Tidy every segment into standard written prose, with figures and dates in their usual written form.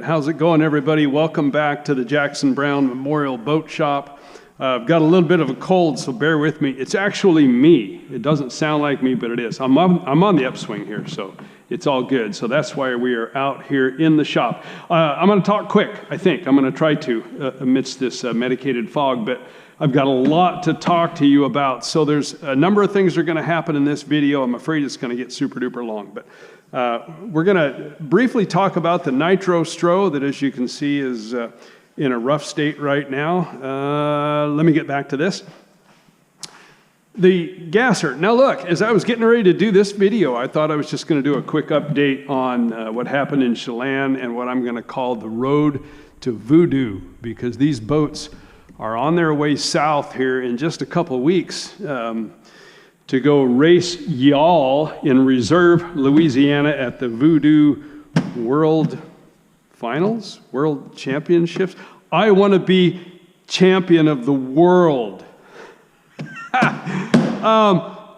How's it going, everybody? Welcome back to the Jackson Brown Memorial Boat Shop. I've got a little bit of a cold, so bear with me. It's actually me. It doesn't sound like me, but it is. I'm on the upswing here, so it's all good. So that's why we are out here in the shop. I'm going to talk quick, I think. I'm going to try to amidst this medicated fog, but I've got a lot to talk to you about. So there's a number of things that are going to happen in this video. I'm afraid it's going to get super duper long, but we're going to briefly talk about the MegaStroh that, as you can see, is in a rough state right now. Let me get back to this. The gasser. Now look, as I was getting ready to do this video, I thought I was just going to do a quick update on what happened in Chelan and what I'm going to call the road to voodoo, because these boats are on their way south here in just a couple of weeks to go race y'all in Reserve, Louisiana at the Voodoo World Finals, World Championships. I want to be champion of the world.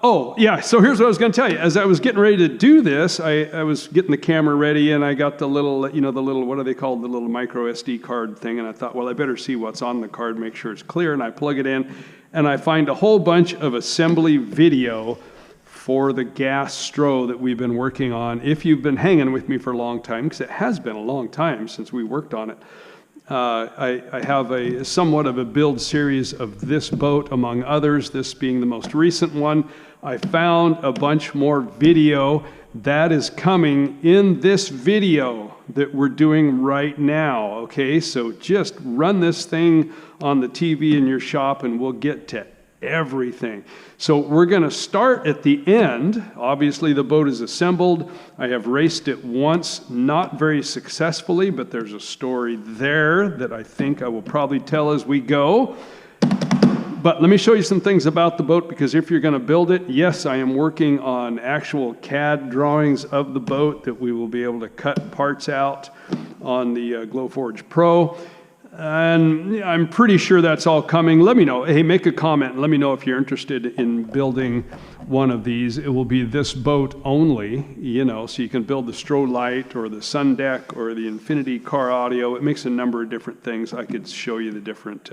Oh, yeah, so here's what I was going to tell you. As I was getting ready to do this, I was getting the camera ready, and I got the little, what are they called, the little micro SD card thing, and I thought, well, I better see what's on the card, make sure it's clear, and I plug it in, and I find a whole bunch of assembly video for the MegaStroh that we've been working on. If you've been hanging with me for a long time, because it has been a long time since we worked on it, I have a somewhat of a build series of this boat, among others, this being the most recent one. I found a bunch more video that is coming in this video that we're doing right now, okay? So just run this thing on the TV in your shop and we'll get to everything. So we're going to start at the end. Obviously the boat is assembled. I have raced it once, not very successfully, but there's a story there that I think I will probably tell as we go. But let me show you some things about the boat, because if you're going to build it, yes, I am working on actual CAD drawings of the boat that we will be able to cut parts out on the Glowforge Pro. And I'm pretty sure that's all coming. Let me know. Hey, make a comment and let me know if you're interested in building one of these. It will be this boat only, so you can build the Stroh Light or the Sun Deck or the Infinity Car Audio. It makes a number of different things. I could show you the different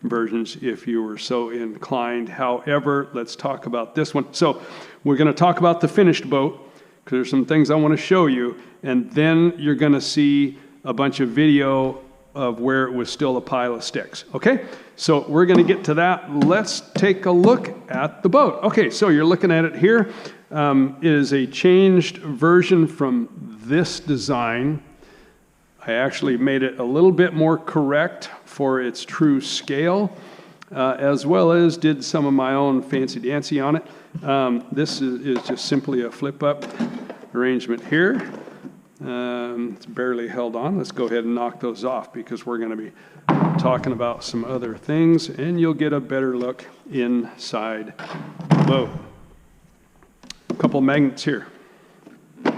versions if you were so inclined. However, let's talk about this one. So we're going to talk about the finished boat, because there's some things I want to show you, and then you're going to see a bunch of video of where it was still a pile of sticks. Okay, so we're going to get to that. Let's take a look at the boat. Okay, so you're looking at it here. It is a changed version from this design. I actually made it a little bit more correct for its true scale, as well as did some of my own fancy-dancy on it. This is just simply a flip-up arrangement here. It's barely held on. Let's go ahead and knock those off, because we're going to be talking about some other things, and you'll get a better look inside the boat. A couple magnets here, and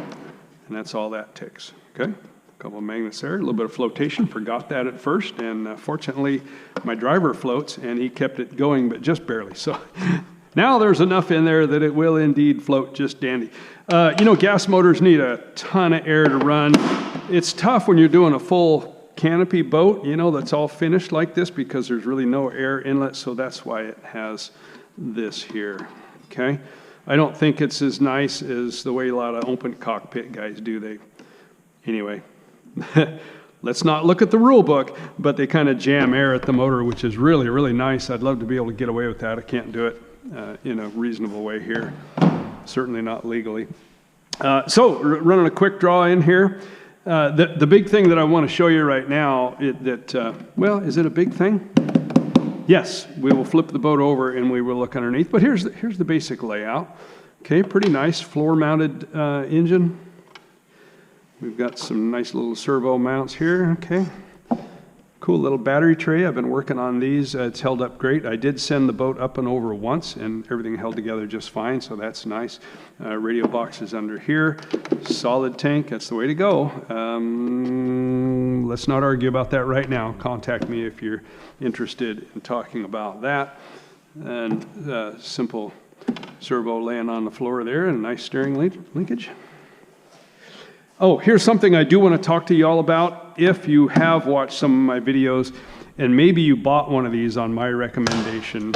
that's all that takes. Okay, a couple of magnets there, a little bit of flotation. Forgot that at first, and fortunately my driver floats and he kept it going, but just barely. So now there's enough in there that it will indeed float just dandy. Gas motors need a ton of air to run. It's tough when you're doing a full canopy boat, that's all finished like this, because there's really no air inlet, so that's why it has this here, okay? I don't think it's as nice as the way a lot of open cockpit guys do. Anyway, let's not look at the rule book, but they kind of jam air at the motor, which is really, really nice. I'd love to be able to get away with that. I can't do it in a reasonable way here. Certainly not legally. So running a quick draw in here. The big thing that I want to show you right now, is it a big thing? Yes, we will flip the boat over and we will look underneath. But here's the basic layout. Okay, pretty nice floor-mounted engine. We've got some nice little servo mounts here. Okay. Cool little battery tray. I've been working on these. It's held up great. I did send the boat up and over once, and everything held together just fine, so that's nice. Radio box is under here. Solid tank. That's the way to go. Let's not argue about that right now. Contact me if you're interested in talking about that. And simple servo laying on the floor there, and a nice steering linkage. Oh, here's something I do want to talk to you all about. If you have watched some of my videos, and maybe you bought one of these on my recommendation,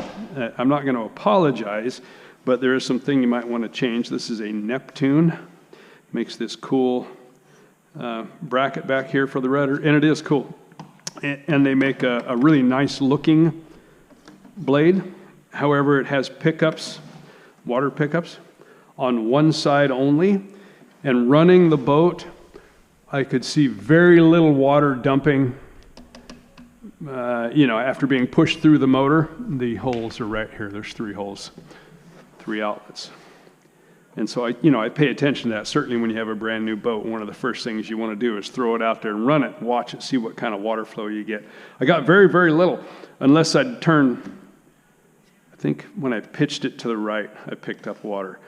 I'm not going to apologize, but there is something you might want to change. This is a Neptune. Makes this cool bracket back here for the rudder, and it is cool. And they make a really nice looking blade. However, it has pickups, water pickups, on one side only. And running the boat, I could see very little water dumping. After being pushed through the motor, the holes are right here. There's 3 holes, 3 outlets. And so I pay attention to that. Certainly when you have a brand new boat, one of the first things you want to do is throw it out there and run it, watch it, see what kind of water flow you get. I got very, very little, unless I'd turn, I think when I pitched it to the right, I picked up water.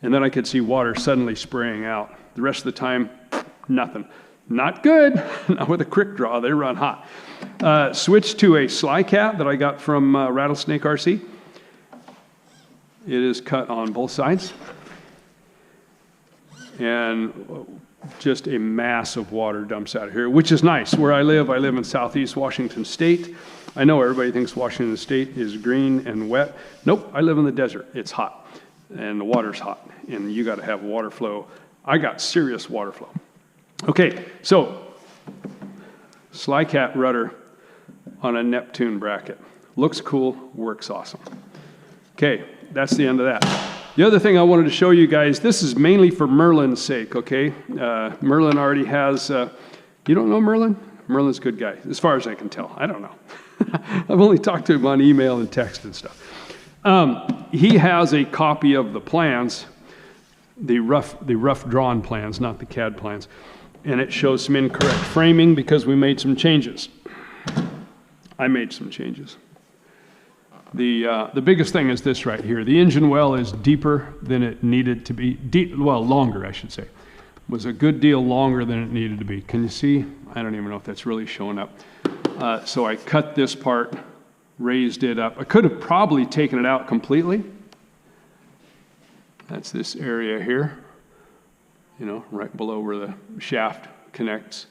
And then I could see water suddenly spraying out. The rest of the time, nothing. Not good. Not with a quick draw, they run hot. Switched to a Sly Cat that I got from Rattlesnake RC. It is cut on both sides. And just a mass of water dumps out of here, which is nice. Where I live in southeast Washington State. I know everybody thinks Washington State is green and wet. Nope, I live in the desert. It's hot. And the water's hot, and you got to have water flow. I got serious water flow. Okay, so Sly Cat rudder on a Neptune bracket. Looks cool, works awesome. Okay, that's the end of that. The other thing I wanted to show you guys, this is mainly for Merlin's sake, okay? Merlin already has, you don't know Merlin? Merlin's a good guy, as far as I can tell. I don't know. I've only talked to him on email and text and stuff. He has a copy of the plans, the rough drawn plans, not the CAD plans, and it shows some incorrect framing because we made some changes. I made some changes. The biggest thing is this right here. The engine well is deeper than it needed to be. Longer, I should say. Was a good deal longer than it needed to be. Can you see? I don't even know if that's really showing up. So I cut this part, raised it up. I could have probably taken it out completely. That's this area here, right below where the shaft connects.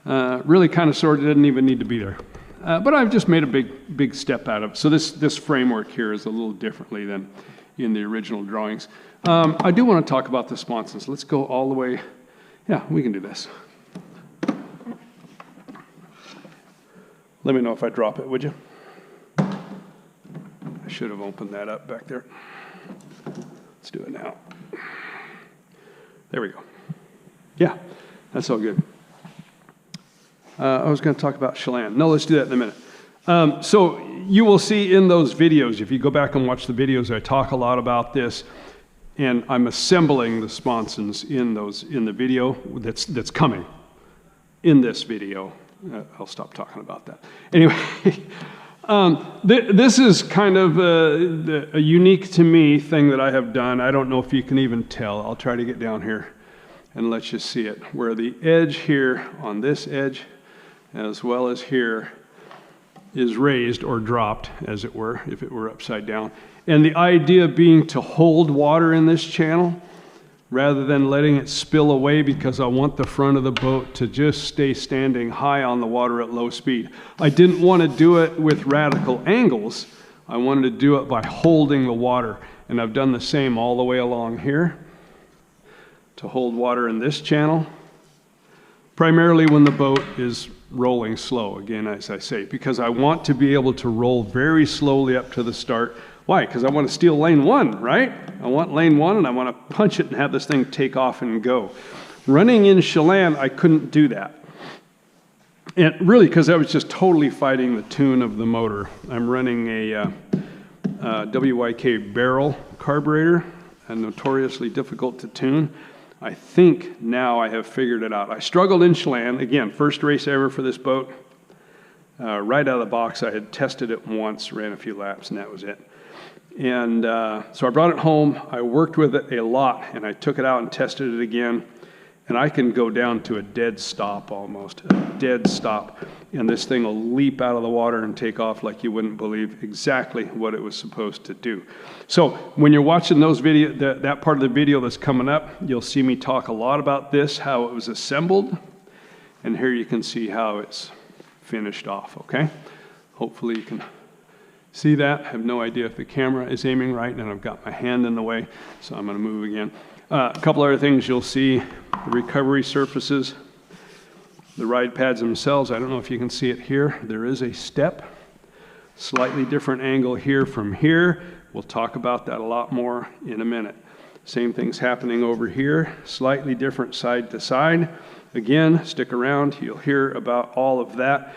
Really kind of sort of didn't even need to be there. But I've just made a big step out of it. So this framework here is a little differently than in the original drawings. I do want to talk about the Sponsons. Let's go all the way. Yeah, we can do this. Let me know if I drop it, would you? I should have opened that up back there. Let's do it now. There we go. Yeah, that's all good. I was going to talk about Chelan. No, let's do that in a minute. So you will see in those videos, if you go back and watch the videos, I talk a lot about this, and I'm assembling the Sponsons in the video that's coming in this video. I'll stop talking about that. Anyway, this is kind of a unique to me thing that I have done. I don't know if you can even tell. I'll try to get down here and let you see it. Where the edge here on this edge, as well as here, is raised or dropped, as it were, if it were upside down. And the idea being to hold water in this channel rather than letting it spill away, because I want the front of the boat to just stay standing high on the water at low speed. I didn't want to do it with radical angles. I wanted to do it by holding the water. And I've done the same all the way along here to hold water in this channel, primarily when the boat is rolling slow, again, as I say, because I want to be able to roll very slowly up to the start. Why? Because I want to steal lane 1, right? I want lane 1, and I want to punch it and have this thing take off and go. Running in Chelan, I couldn't do that. And really, because I was just totally fighting the tune of the motor. I'm running a WYK barrel carburetor, and notoriously difficult to tune. I think now I have figured it out. I struggled in Chelan. Again, first race ever for this boat. Right out of the box, I had tested it once, ran a few laps, and that was it. And so I brought it home. I worked with it a lot, and I took it out and tested it again. And I can go down to a dead stop almost, a dead stop. And this thing will leap out of the water and take off like you wouldn't believe exactly what it was supposed to do. So when you're watching those that part of the video that's coming up, you'll see me talk a lot about this, how it was assembled. And here you can see how it's finished off, okay? Hopefully you can see that. I have no idea if the camera is aiming right, and I've got my hand in the way, so I'm gonna move again. A couple other things you'll see, the recovery surfaces, the ride pads themselves. I don't know if you can see it here. There is a step, slightly different angle here from here. We'll talk about that a lot more in a minute. Same thing's happening over here, slightly different side to side. Again, stick around, you'll hear about all of that.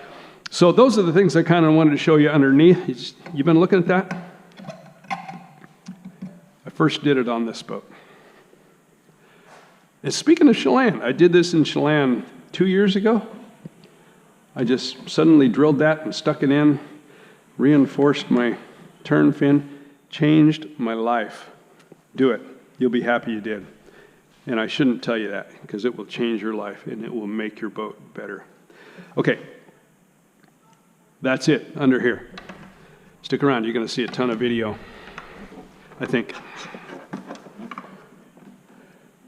So those are the things I kind of wanted to show you underneath. You've been looking at that? I first did it on this boat. And speaking of Chelan, I did this in Chelan 2 years ago. I just suddenly drilled that and stuck it in, reinforced my turn fin, changed my life. Do it. You'll be happy you did. And I shouldn't tell you that because it will change your life and it will make your boat better. Okay, that's it under here. Stick around, you're going to see a ton of video, I think.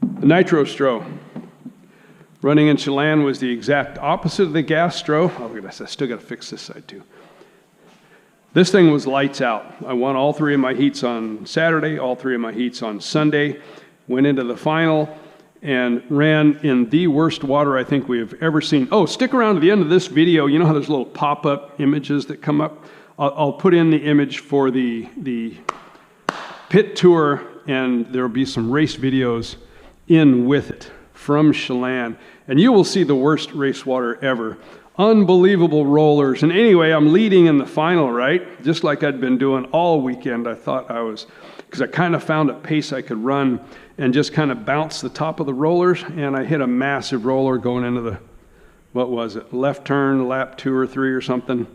The MegaStroh running in Chelan was the exact opposite of the MegaStroh. Oh, look at this, I still got to fix this side too. This thing was lights out. I won all 3 of my heats on Saturday, all 3 of my heats on Sunday, went into the final and ran in the worst water I think we have ever seen. Oh, stick around to the end of this video. You know how there's little pop-up images that come up? I'll put in the image for the pit tour, and there will be some race videos in with it from Chelan. And you will see the worst race water ever. Unbelievable rollers. And anyway, I'm leading in the final, right? Just like I'd been doing all weekend. I thought I was, because I kind of found a pace I could run and just kind of bounce the top of the rollers. And I hit a massive roller going into the, what was it, left turn, lap 2 or 3 or something.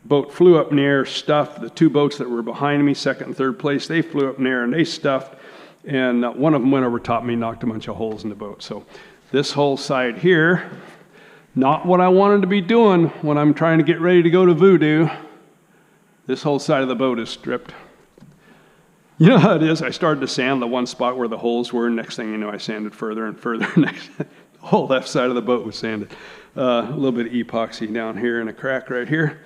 Boat flew up in the air, stuffed. The 2 boats that were behind me, 2nd and 3rd place, they flew up in the air and they stuffed. And one of them went over top me, knocked a bunch of holes in the boat. So this whole side here, not what I wanted to be doing when I'm trying to get ready to go to Voodoo. This whole side of the boat is stripped. You know how it is? I started to sand the one spot where the holes were. Next thing you know, I sanded further and further. The whole left side of the boat was sanded. A little bit of epoxy down here and a crack right here.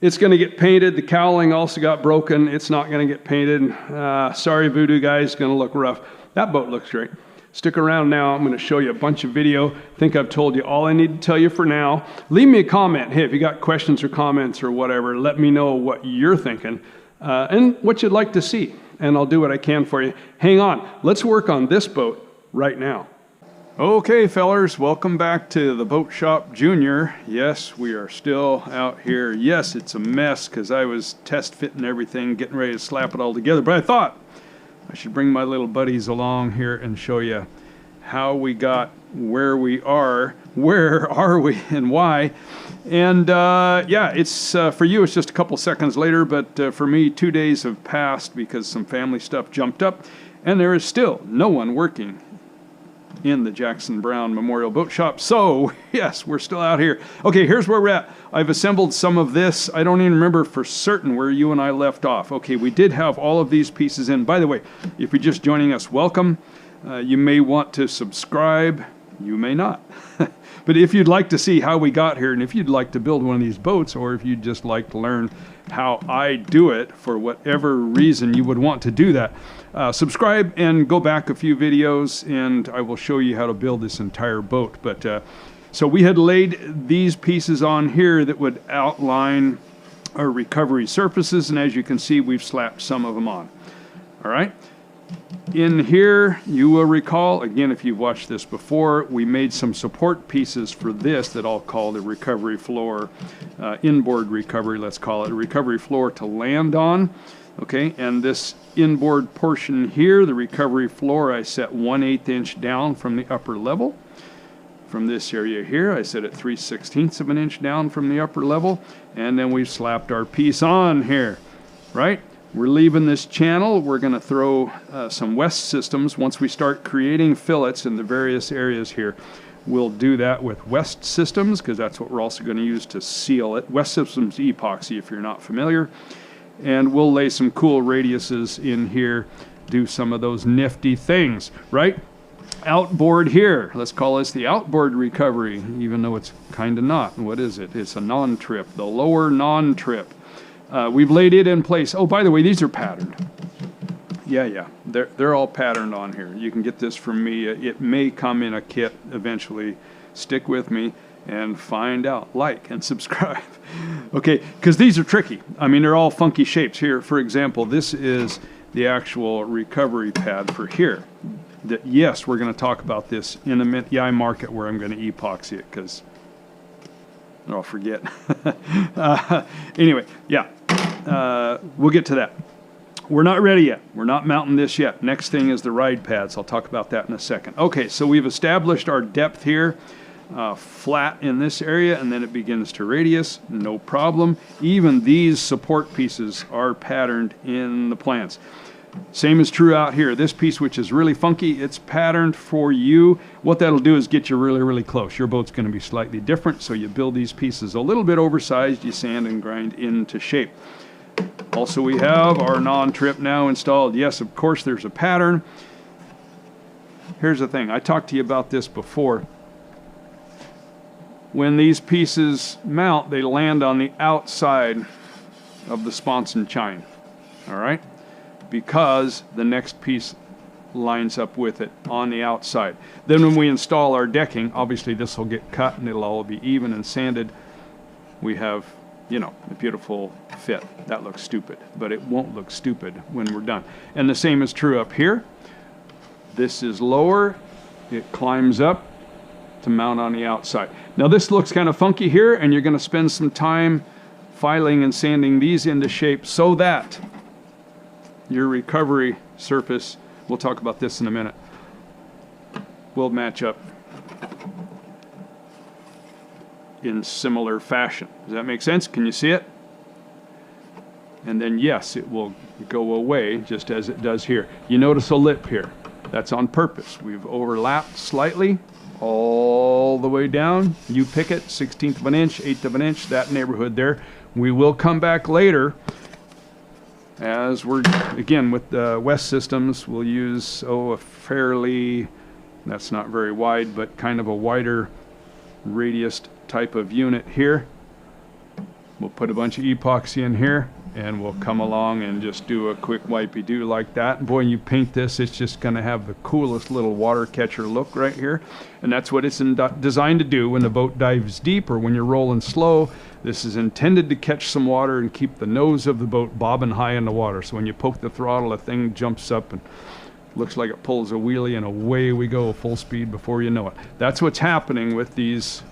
It's going to get painted. The cowling also got broken. It's not going to get painted. Sorry, Voodoo guys, it's going to look rough. That boat looks great. Stick around now. I'm going to show you a bunch of video. I think I've told you all I need to tell you for now. Leave me a comment. Hey, if you got questions or comments or whatever, let me know what you're thinking and what you'd like to see. And I'll do what I can for you. Hang on. Let's work on this boat right now. Okay, fellers, welcome back to the Boat Shop Junior. Yes, we are still out here. Yes, it's a mess because I was test fitting everything, getting ready to slap it all together. But I thought I should bring my little buddies along here and show you how we got where we are, where are we, and why. And yeah, it's for you, it's just a couple seconds later, but for me, 2 days have passed because some family stuff jumped up, and there is still no one working in the Jackson Brown Memorial Boat Shop. So yes, we're still out here. Okay, here's where we're at. I've assembled some of this. I don't even remember for certain where you and I left off. Okay, we did have all of these pieces in. By the way, if you're just joining us, welcome. You may want to subscribe. You may not. But if you'd like to see how we got here, and if you'd like to build one of these boats, or if you'd just like to learn how I do it for whatever reason you would want to do that, subscribe and go back a few videos and I will show you how to build this entire boat. But so we had laid these pieces on here that would outline our recovery surfaces, and as you can see, we've slapped some of them on. All right. In here, you will recall, again, if you've watched this before, we made some support pieces for this that I'll call the recovery floor, inboard recovery, let's call it, a recovery floor to land on. Okay, and this inboard portion here, the recovery floor, I set 1/8 inch down from the upper level. From this area here, I set it 3/16 of an inch down from the upper level, and then we've slapped our piece on here, right? We're leaving this channel. We're going to throw some West systems. Once we start creating fillets in the various areas here, we'll do that with West systems, because that's what we're also going to use to seal it. West systems epoxy, if you're not familiar. And we'll lay some cool radiuses in here, do some of those nifty things, right? Outboard here. Let's call this the outboard recovery, even though it's kind of not. What is it? It's a non-trip, the lower non-trip. We've laid it in place. Oh, by the way, these are patterned. Yeah. They're all patterned on here. You can get this from me. It may come in a kit eventually. Stick with me and find out. Like and subscribe. Okay, because these are tricky. I mean, they're all funky shapes. Here, for example, this is the actual recovery pad for here. Yes, we're going to talk about this in a minute. Yeah, I mark it where I'm going to epoxy it, because I'll forget. Anyway, yeah, we'll get to that. We're not ready yet. We're not mounting this yet. Next thing is the ride pads. I'll talk about that in a second. Okay, so we've established our depth here, flat in this area, and then it begins to radius. No problem. Even these support pieces are patterned in the plans. Same is true out here. This piece, which is really funky, it's patterned for you. What that'll do is get you really, really close. Your boat's going to be slightly different, so you build these pieces a little bit oversized, you sand and grind into shape. Also, we have our non-trip now installed. Yes, of course, there's a pattern. Here's the thing. I talked to you about this before. When these pieces mount, they land on the outside of the Sponsson chine. All right? Because the next piece lines up with it on the outside. Then when we install our decking, obviously this will get cut and it'll all be even and sanded. We have, you know, a beautiful fit. That looks stupid, but it won't look stupid when we're done. And the same is true up here. This is lower. It climbs up to mount on the outside. Now this looks kind of funky here, and you're going to spend some time filing and sanding these into shape so that your recovery surface, we'll talk about this in a minute, will match up in similar fashion. Does that make sense? Can you see it? And then yes, it will go away just as it does here. You notice a lip here. That's on purpose. We've overlapped slightly all the way down. You pick it, 1/16 of an inch, 1/8 of an inch, that neighborhood there. We will come back later. As we're, again, with the West systems, we'll use, a fairly, that's not very wide, but kind of a wider radius type of unit here. We'll put a bunch of epoxy in here, and we'll come along and just do a quick wipey-do like that. And boy, you paint this, it's just going to have the coolest little water catcher look right here. And that's what it's designed to do when the boat dives deep or when you're rolling slow. This is intended to catch some water and keep the nose of the boat bobbing high in the water. So when you poke the throttle, the thing jumps up and looks like it pulls a wheelie, and away we go, full speed before you know it. That's what's happening with these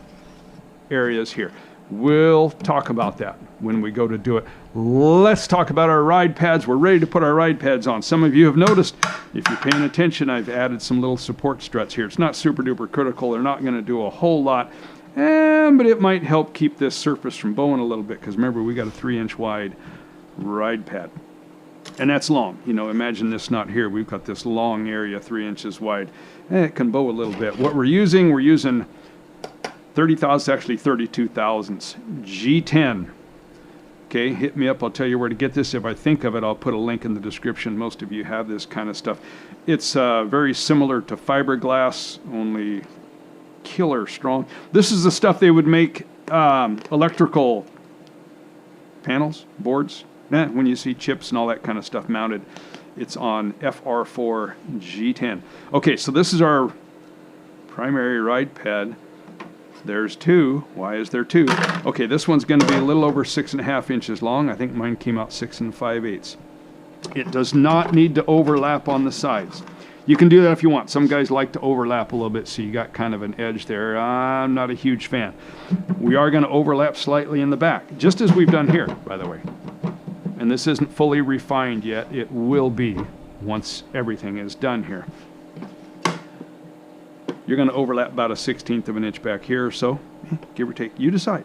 areas here. We'll talk about that when we go to do it. Let's talk about our ride pads. We're ready to put our ride pads on. Some of you have noticed, if you're paying attention, I've added some little support struts here. It's not super duper critical. They're not going to do a whole lot, but it might help keep this surface from bowing a little bit, because remember, we got a 3-inch wide ride pad. And that's long. You know, imagine this not here. We've got this long area, 3 inches wide. It can bow a little bit. What we're using 30 thousandths, actually 32 thousandths, G10. Okay, hit me up. I'll tell you where to get this. If I think of it, I'll put a link in the description. Most of you have this kind of stuff. It's very similar to fiberglass, only killer strong. This is the stuff they would make electrical panels, boards. When you see chips and all that kind of stuff mounted, it's on FR4 G10. Okay, so this is our primary ride pad. There's two. Why is there two? Okay, this one's going to be a little over 6.5 inches long. I think mine came out 6 5/8. It does not need to overlap on the sides. You can do that if you want. Some guys like to overlap a little bit, so you got kind of an edge there. I'm not a huge fan. We are going to overlap slightly in the back, just as we've done here, by the way. And this isn't fully refined yet. It will be once everything is done here. You're going to overlap about a 1/16 of an inch back here or so, give or take. You decide.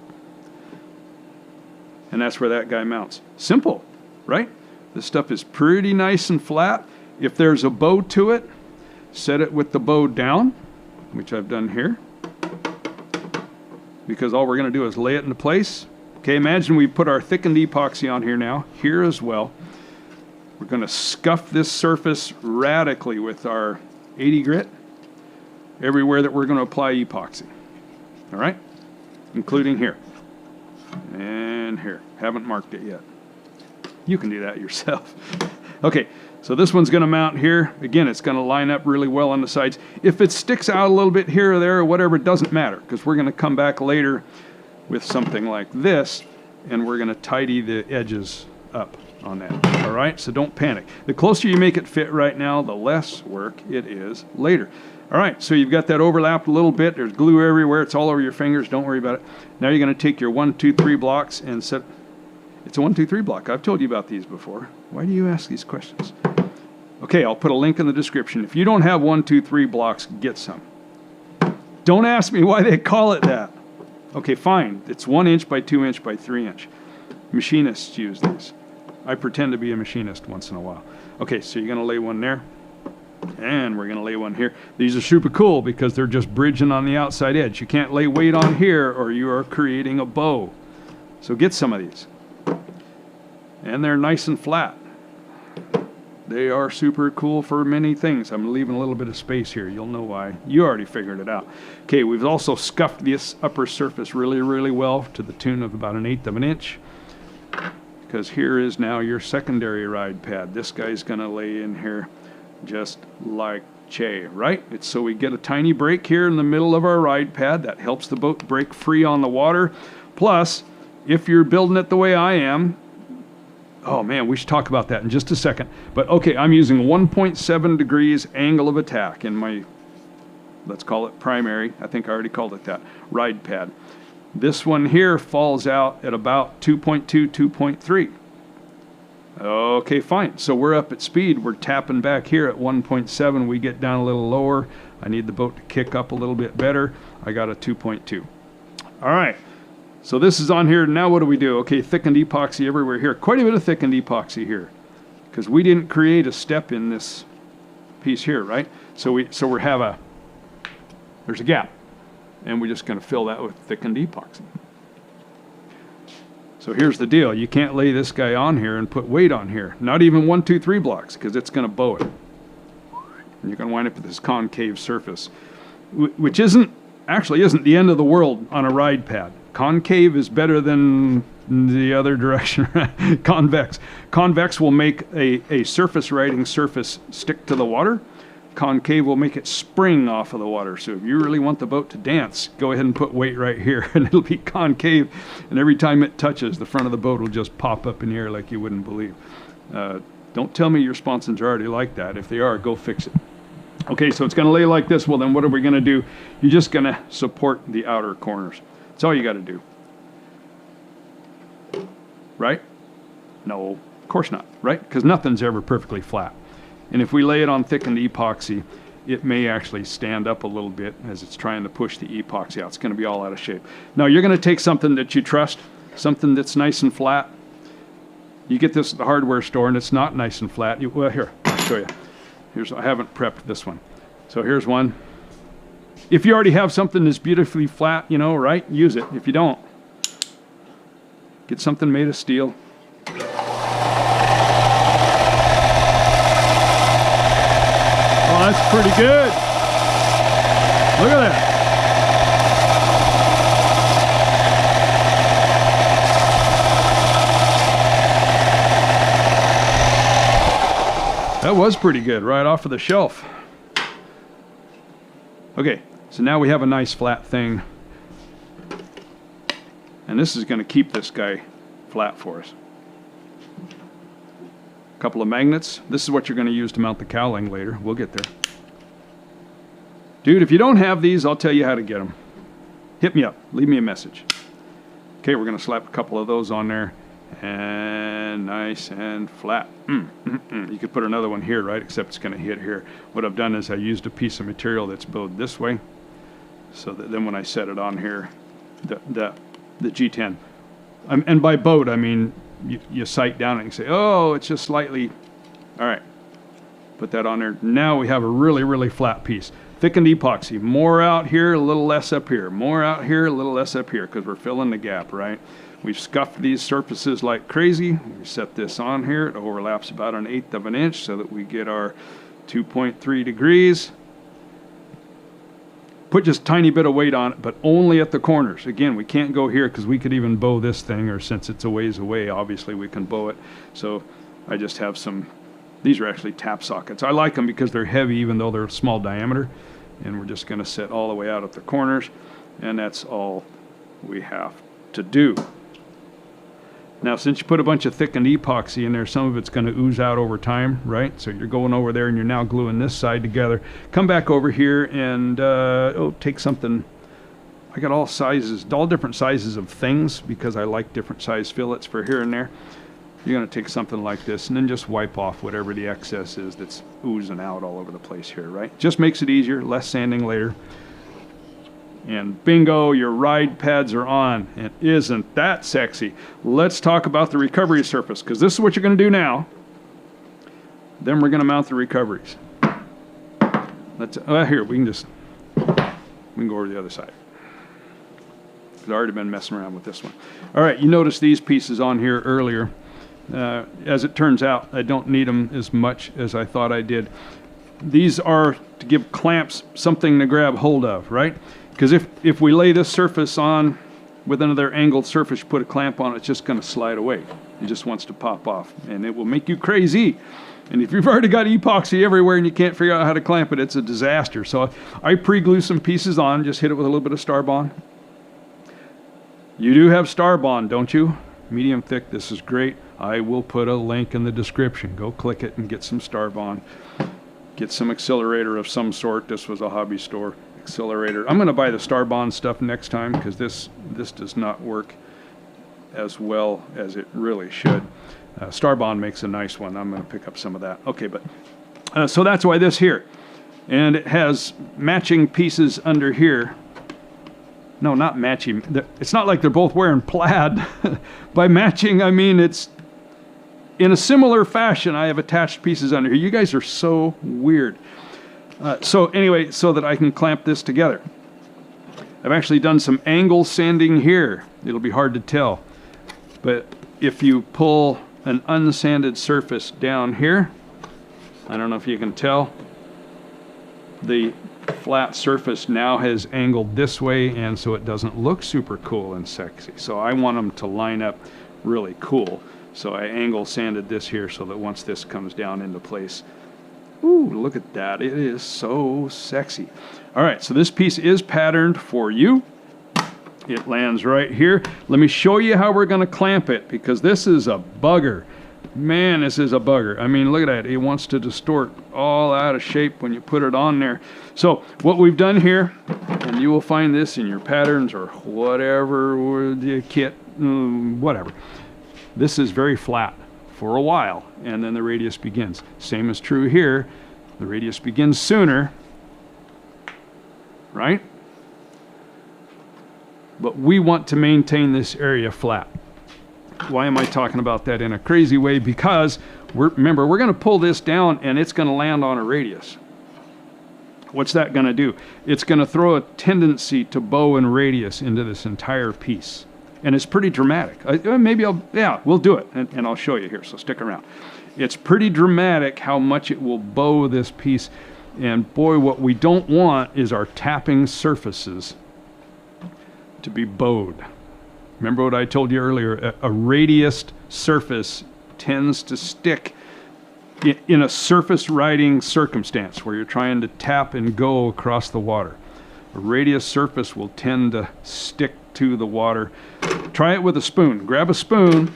And that's where that guy mounts. Simple, right? This stuff is pretty nice and flat. If there's a bow to it, set it with the bow down, which I've done here, because all we're going to do is lay it into place. Okay, imagine we put our thickened epoxy on here now, here as well. We're going to scuff this surface radically with our 80 grit everywhere that we're going to apply epoxy. All right, including here and here. Haven't marked it yet. You can do that yourself. Okay, so this one's going to mount here. Again, it's going to line up really well on the sides. If it sticks out a little bit here or there or whatever, it doesn't matter, because we're going to come back later with something like this, and we're going to tidy the edges up on that. All right, so don't panic. The closer you make it fit right now, the less work it is later. All right, so you've got that overlapped a little bit. There's glue everywhere. It's all over your fingers. Don't worry about it. Now you're going to take your 1, 2, 3 blocks and set. It's a 1, 2, 3 block. I've told you about these before. Why do you ask these questions? Okay, I'll put a link in the description. If you don't have 1, 2, 3 blocks, get some. Don't ask me why they call it that. Okay, fine. It's 1 inch by 2 inch by 3 inch. Machinists use these. I pretend to be a machinist once in a while. Okay, so you're going to lay one there, and we're going to lay one here. These are super cool because they're just bridging on the outside edge. You can't lay weight on here or you are creating a bow. So get some of these. And they're nice and flat. They are super cool for many things. I'm leaving a little bit of space here. You'll know why. You already figured it out. Okay, we've also scuffed this upper surface really, really well to the tune of about 1/8 of an inch. Because here is now your secondary ride pad. This guy's going to lay in here just like Che, right? It's so we get a tiny break here in the middle of our ride pad. That helps the boat break free on the water. Plus, if you're building it the way I am, oh man, we should talk about that in just a second. But okay, I'm using 1.7 degrees angle of attack in my, let's call it primary, I think I already called it that, ride pad. This one here falls out at about 2.2, 2.3. Okay, fine. So we're up at speed. We're tapping back here at 1.7. We get down a little lower. I need the boat to kick up a little bit better. I got a 2.2. All right. So this is on here. Now what do we do? Okay, thickened epoxy everywhere here. Quite a bit of thickened epoxy here, because we didn't create a step in this piece here, right? So we have there's a gap, and we're just going to fill that with thickened epoxy. So here's the deal. You can't lay this guy on here and put weight on here. Not even 1, 2, 3 blocks, because it's going to bow it. And you're going to wind up with this concave surface, which actually isn't the end of the world on a ride pad. Concave is better than the other direction. Convex. Convex will make a surface riding surface stick to the water. Concave will make it spring off of the water. So if you really want the boat to dance, go ahead and put weight right here, and it'll be concave. And every time it touches, the front of the boat will just pop up in the air like you wouldn't believe. Don't tell me your Sponsons are already like that. If they are, go fix it. Okay, so it's going to lay like this. Well, then what are we going to do? You're just going to support the outer corners. That's all you got to do. Right? No, of course not, right? Because nothing's ever perfectly flat. And if we lay it on thickened epoxy, it may actually stand up a little bit as it's trying to push the epoxy out. It's going to be all out of shape. Now, you're going to take something that you trust, something that's nice and flat. You get this at the hardware store, and it's not nice and flat. Well, here, I'll show you. I haven't prepped this one. So here's one. If you already have something that's beautifully flat, you know, right, use it. If you don't, get something made of steel. Oh, that's pretty good. Look at that. That was pretty good, right off of the shelf. Okay, so now we have a nice flat thing. And this is going to keep this guy flat for us. A couple of magnets. This is what you're going to use to mount the cowling later. We'll get there. Dude, if you don't have these, I'll tell you how to get them. Hit me up. Leave me a message. Okay, we're going to slap a couple of those on there. And nice and flat. You could put another one here, right? Except it's going to hit here. What I've done is I used a piece of material that's bowed this way, so that then when I set it on here, the G10, and by bowed I mean you sight down and you say, oh, it's just slightly, all right, put that on there. Now we have a really, really flat piece. Thickened epoxy, more out here, a little less up here. More out here, a little less up here, because we're filling the gap, right? We've scuffed these surfaces like crazy. We set this on here. It overlaps about 1/8 of an inch so that we get our 2.3 degrees. Put just a tiny bit of weight on it, but only at the corners. Again, we can't go here because we could even bow this thing, or since it's a ways away, obviously we can bow it. So I just have some, these are actually tap sockets. I like them because they're heavy even though they're small diameter. And we're just going to set all the way out at the corners, and that's all we have to do. Now, since you put a bunch of thickened epoxy in there, some of it's going to ooze out over time, right? So you're going over there and you're now gluing this side together. Come back over here and take something. I got all sizes, all different sizes of things because I like different size fillets for here and there. You're going to take something like this and then just wipe off whatever the excess is that's oozing out all over the place here, right? Just makes it easier, less sanding later. And bingo, your ride pads are on. And isn't that sexy? Let's talk about the recovery surface, because this is what you're going to do now. Then we're going to mount the recoveries. Here, we can go over to the other side. I've already been messing around with this one. All right, you noticed these pieces on here earlier. As it turns out, I don't need them as much as I thought I did. These are to give clamps something to grab hold of, right? Because if we lay this surface on with another angled surface, you put a clamp on it, it's just going to slide away. It just wants to pop off, and it will make you crazy. And if you've already got epoxy everywhere and you can't figure out how to clamp it, it's a disaster. So I pre-glue some pieces on, just hit it with a little bit of Starbond. You do have Starbond, don't you? Medium thick, this is great. I will put a link in the description. Go click it and get some Starbond. Get some accelerator of some sort. This was a hobby store accelerator. I'm going to buy the Starbond stuff next time because this does not work as well as it really should. Starbond makes a nice one. I'm going to pick up some of that. Okay, but so that's why this here. And it has matching pieces under here. No, not matching. It's not like they're both wearing plaid. By matching, I mean it's in a similar fashion. I have attached pieces under here. You guys are so weird. So anyway, so that I can clamp this together. I've actually done some angle sanding here. It'll be hard to tell. But if you pull an unsanded surface down here, I don't know if you can tell, the flat surface now has angled this way, and so it doesn't look super cool and sexy. So I want them to line up really cool. So I angle sanded this here so that once this comes down into place, ooh, look at that. It is so sexy. All right, so this piece is patterned for you. It lands right here. Let me show you how we're going to clamp it, because this is a bugger. Man, this is a bugger. I mean, look at that. It wants to distort all out of shape when you put it on there. So what we've done here, and you will find this in your patterns or whatever, the kit, whatever. This is very flat for a while, and then the radius begins. Same is true here. The radius begins sooner, right? But we want to maintain this area flat. Why am I talking about that in a crazy way? Because, remember, we're going to pull this down and it's going to land on a radius. What's that going to do? It's going to throw a tendency to bow and radius into this entire piece. And it's pretty dramatic. We'll do it, and I'll show you here, so stick around. It's pretty dramatic how much it will bow this piece. And boy, what we don't want is our tapping surfaces to be bowed. Remember what I told you earlier, a radiused surface tends to stick in a surface riding circumstance where you're trying to tap and go across the water. A radius surface will tend to stick to the water. Try it with a spoon. Grab a spoon,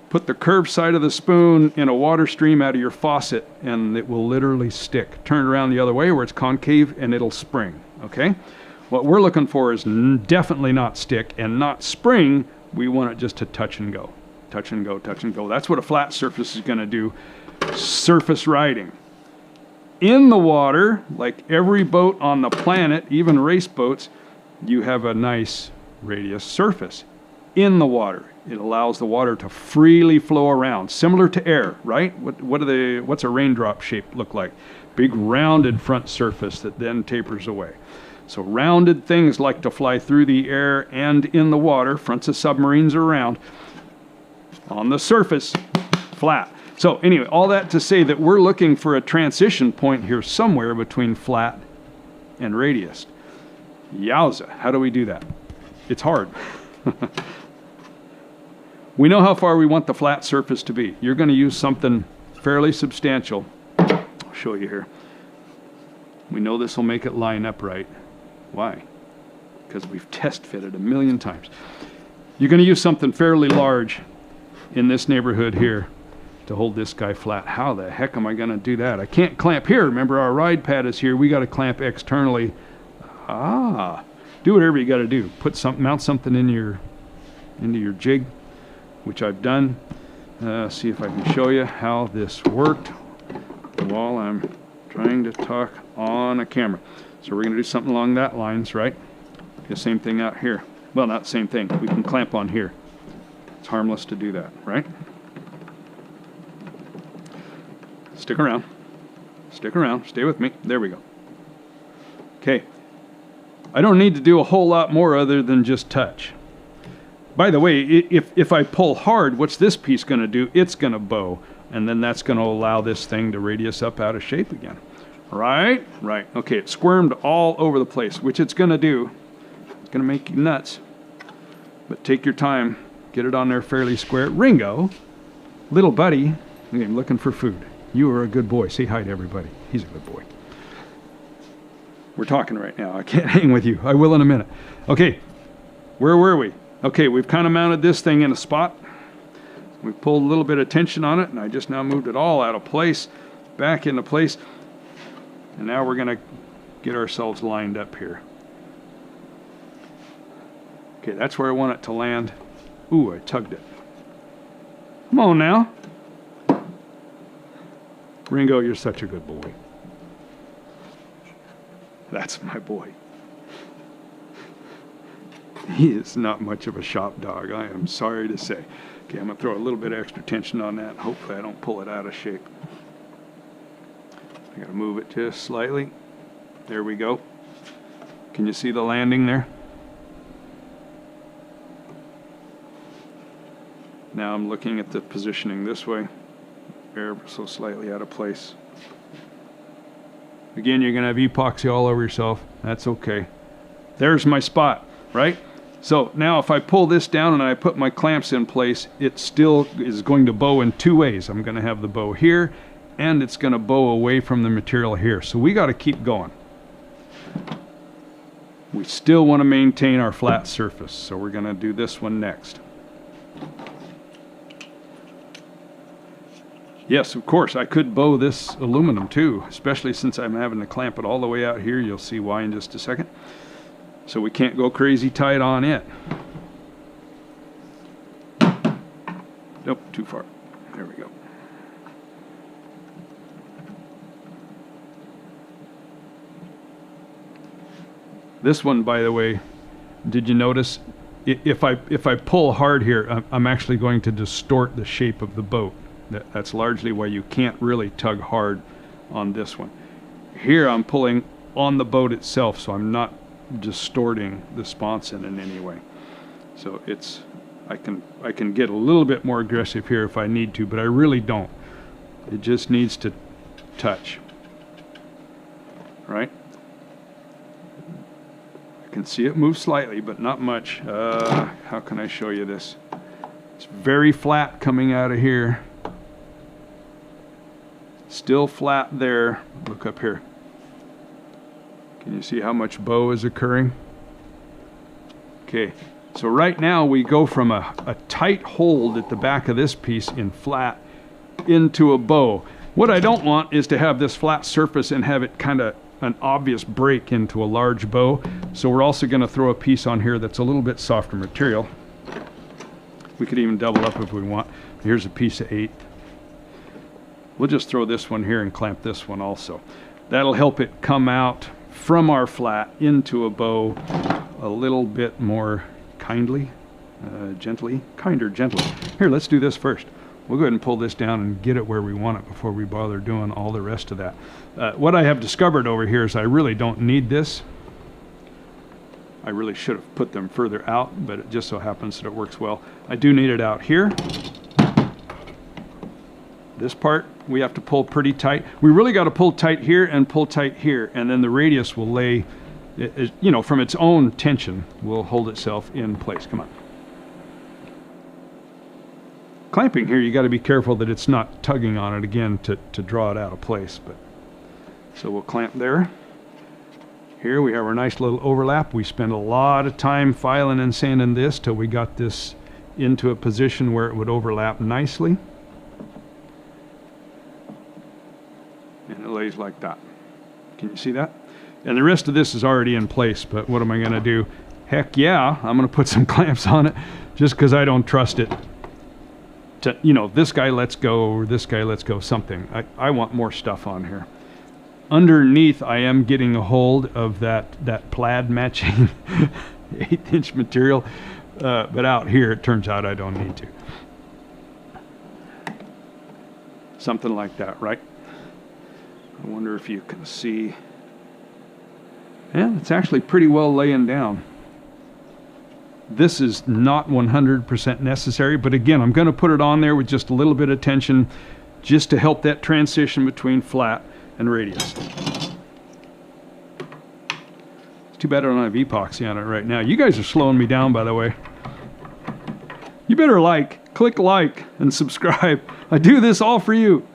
put the curved side of the spoon in a water stream out of your faucet, and it will literally stick. Turn it around the other way where it's concave and it'll spring, okay? What we're looking for is definitely not stick and not spring. We want it just to touch and go. Touch and go, touch and go. That's what a flat surface is going to do. Surface riding. In the water, like every boat on the planet, even race boats, you have a nice radius surface. In the water. It allows the water to freely flow around, similar to air, right? What's a raindrop shape look like? Big rounded front surface that then tapers away. So rounded things like to fly through the air and in the water. Fronts of submarines are round. On the surface, flat. So anyway, all that to say that we're looking for a transition point here somewhere between flat and radiused. Yowza, how do we do that? It's hard. We know how far we want the flat surface to be. You're going to use something fairly substantial. I'll show you here. We know this will make it line up right. Why? Because we've test fitted a million times. You're going to use something fairly large in this neighborhood here to hold this guy flat. How the heck am I going to do that? I can't clamp here. Remember, our ride pad is here. We got to clamp externally. Do whatever you got to do. Mount something into your jig, which I've done. See if I can show you how this worked while I'm trying to talk on a camera. So we're going to do something along that lines, right? The same thing out here. Well, not the same thing. We can clamp on here. It's harmless to do that, right? Stick around. Stick around. Stay with me. There we go. Okay. I don't need to do a whole lot more other than just touch. By the way, if I pull hard, what's this piece going to do? It's going to bow, and then that's going to allow this thing to radius up out of shape again. Right? Right. Okay, it squirmed all over the place, which it's going to do. It's going to make you nuts. But take your time. Get it on there fairly square. Ringo, little buddy, I'm looking for food. You are a good boy. Say hi to everybody. He's a good boy. We're talking right now. I can't hang with you. I will in a minute. Okay, where were we? Okay, we've kind of mounted this thing in a spot. We pulled a little bit of tension on it, and I just now moved it all out of place, back into place. And now we're going to get ourselves lined up here. Okay, that's where I want it to land. Ooh, I tugged it. Come on now. Ringo, you're such a good boy. That's my boy. He is not much of a shop dog, I am sorry to say. Okay, I'm going to throw a little bit of extra tension on that. Hopefully I don't pull it out of shape. I got to move it just slightly. There we go. Can you see the landing there? Now I'm looking at the positioning this way. Ever so slightly out of place. Again, you're going to have epoxy all over yourself. That's okay. There's my spot, right? So now if I pull this down and I put my clamps in place, it still is going to bow in two ways. I'm going to have the bow here, and it's going to bow away from the material here. So we got to keep going. We still want to maintain our flat surface, so we're going to do this one next. Yes, of course, I could bow this aluminum too, especially since I'm having to clamp it all the way out here. You'll see why in just a second. So we can't go crazy tight on it. Nope, too far. There we go. This one, by the way, did you notice? If I pull hard here, I'm actually going to distort the shape of the boat. That's largely why you can't really tug hard on this one. Here I'm pulling on the boat itself, so I'm not distorting the sponson in any way. So I can get a little bit more aggressive here if I need to, but I really don't. It just needs to touch. Right? I can see it move slightly, but not much. How can I show you this? It's very flat coming out of here. Still flat there. Look up here. Can you see how much bow is occurring? Okay, so right now we go from a tight hold at the back of this piece in flat into a bow. What I don't want is to have this flat surface and have it kind of an obvious break into a large bow. So we're also going to throw a piece on here that's a little bit softer material. We could even double up if we want. Here's a piece of 8. We'll just throw this one here and clamp this one also. That'll help it come out from our flat into a bow a little bit more kindly, Gently, kinder, gently. Here, let's do this first. We'll go ahead and pull this down and get it where we want it before we bother doing all the rest of that. What I have discovered over here is I really don't need this. I really should have put them further out, but it just so happens that it works well. I do need it out here. This part we have to pull pretty tight. We really got to pull tight here and pull tight here, and then the radius will lay, you know, from its own tension will hold itself in place. Come on. Clamping here, you got to be careful that it's not tugging on it again to draw it out of place. But so we'll clamp there. Here we have our nice little overlap. We spent a lot of time filing and sanding this till we got this into a position where it would overlap nicely. And it lays like that. Can you see that? And the rest of this is already in place, but what am I going to do? Heck yeah, I'm going to put some clamps on it just because I don't trust it. To, you know, this guy lets go, or this guy lets go, something. I want more stuff on here. Underneath, I am getting a hold of that plaid matching 1/8" material, but out here, it turns out I don't need to. Something like that, right? I wonder if you can see. Yeah, it's actually pretty well laying down. This is not 100% necessary, but again, I'm going to put it on there with just a little bit of tension just to help that transition between flat and radius. It's too bad I don't have epoxy on it right now. You guys are slowing me down, by the way. You better click like and subscribe. I do this all for you.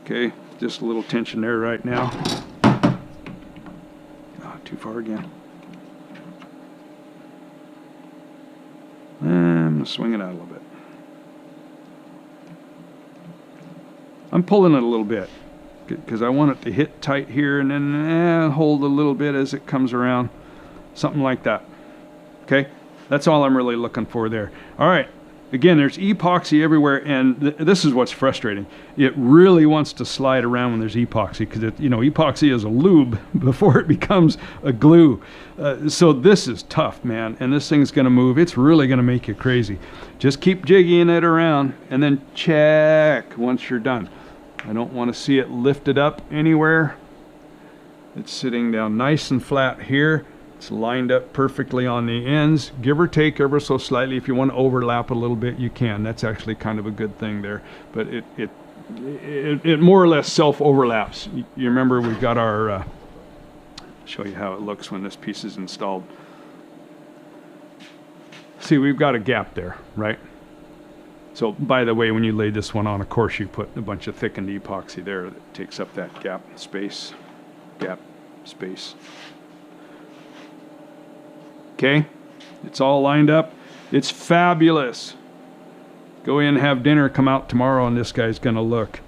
Okay, just a little tension there right now. Oh, too far again. I'm going to swing it out a little bit. I'm pulling it a little bit because I want it to hit tight here and then hold a little bit as it comes around. Something like that. Okay? That's all I'm really looking for there. All right. Again, there's epoxy everywhere, and this is what's frustrating. It really wants to slide around when there's epoxy because, you know, epoxy is a lube before it becomes a glue. So this is tough, man, and this thing's going to move. It's really going to make you crazy. Just keep jigging it around, and then check once you're done. I don't want to see it lifted up anywhere. It's sitting down nice and flat here. It's lined up perfectly on the ends, give or take ever so slightly. If you want to overlap a little bit, you can. That's actually kind of a good thing there. But it more or less self-overlaps. You remember we've got our, show you how it looks when this piece is installed. See, we've got a gap there, right? So, by the way, when you lay this one on, of course, you put a bunch of thickened epoxy there that takes up that gap space. Okay, it's all lined up. It's fabulous. Go in, have dinner, come out tomorrow, and this guy's going to look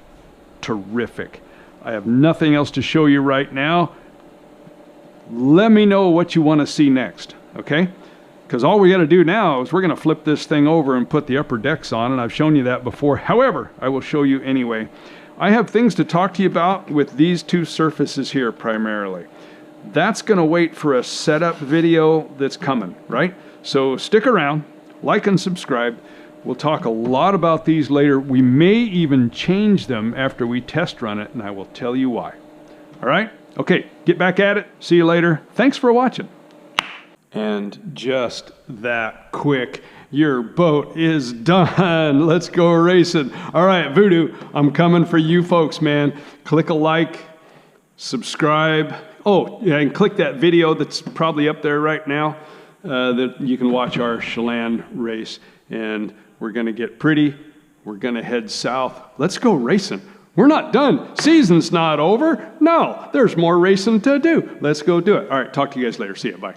terrific. I have nothing else to show you right now. Let me know what you want to see next, okay? Because all we got to do now is we're going to flip this thing over and put the upper decks on, and I've shown you that before. However, I will show you anyway. I have things to talk to you about with these two surfaces here primarily. That's going to wait for a setup video that's coming, right? So stick around, like and subscribe. We'll talk a lot about these later. We may even change them after we test run it, and I will tell you why. All right? Okay, get back at it. See you later. Thanks for watching. And just that quick, your boat is done. Let's go racing. All right, Voodoo, I'm coming for you folks, man. Click a like, subscribe. Oh, yeah, and click that video that's probably up there right now that you can watch our Chelan race. And we're going to get pretty. We're going to head south. Let's go racing. We're not done. Season's not over. No, there's more racing to do. Let's go do it. All right, talk to you guys later. See ya. Bye.